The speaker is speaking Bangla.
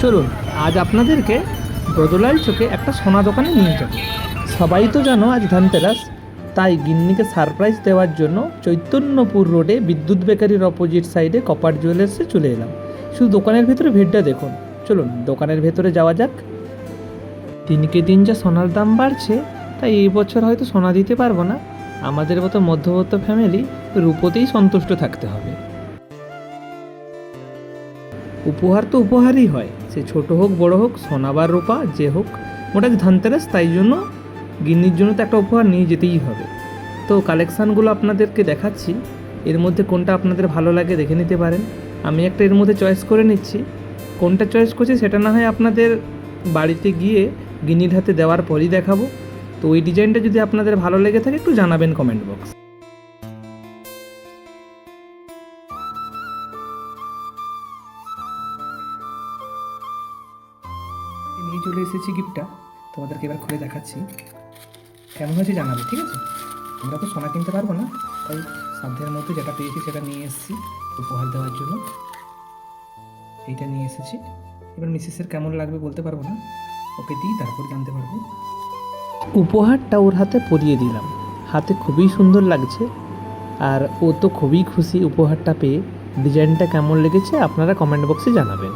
চলুন আজ আপনাদেরকে ব্রজলাল চোখে একটা সোনা দোকানে নিয়ে যাব। সবাই তো জানো আজ ধনতেরাস, তাই গিন্নিকে সারপ্রাইজ দেওয়ার জন্য চৈতন্যপুর রোডে বিদ্যুৎ বেকারির অপোজিট সাইডে কপার জুয়েলার্সে চলে এলাম। শুধু দোকানের ভেতরে ভিড়টা দেখুন। চলুন দোকানের ভেতরে যাওয়া যাক। দিনকে দিন যা সোনার দাম বাড়ছে, তাই এই বছর হয়তো সোনা দিতে পারবো না। আমাদের মতো মধ্যবিত্ত ফ্যামিলি রূপোতেই সন্তুষ্ট থাকতে হবে। উপহার তো উপহারই হয়, সে ছোট হোক বড় হোক, সোনা বা রূপা যে হোক, ওটা ধনতেরাস, তাই জন্য গিন্নির জন্য তো একটা উপহার নিয়ে যেতেই হবে। তো কালেকশানগুলো আপনাদেরকে দেখাচ্ছি, এর মধ্যে কোনটা আপনাদের ভালো লাগে দেখে নিতে পারেন। আমি একটা এর মধ্যে চয়েস করে নিচ্ছি। কোনটা চয়েস করছি সেটা না হয় আপনাদের বাড়িতে গিয়ে গিন্নির হাতে দেওয়ার পরই দেখাবো। তো ওই ডিজাইনটা যদি আপনাদের ভালো লেগে থাকে একটু জানাবেন কমেন্ট বক্স। নিয়ে চলে এসেছি গিফটটা, তোমাদেরকে এবার খুলে দেখাচ্ছি। কেমন হয়েছে জানাবে, ঠিক আছে? আমরা তো সোনা কিনতে পারবো না, তাই সাধ্যের মধ্যে যেটা পেয়েছি সেটা নিয়ে এসেছি উপহার দেওয়ার জন্য। এইটা নিয়ে এসেছি। এবার মিসেসের কেমন লাগবে বলতে পারবো না, ওকে দিই তারপর জানতে পারবো। উপহারটা ওর হাতে পরিয়ে দিলাম, হাতে খুবই সুন্দর লাগছে, আর ও তো খুবই খুশি উপহারটা পেয়ে। ডিজাইনটা কেমন লেগেছে আপনারা কমেন্ট বক্সে জানাবেন।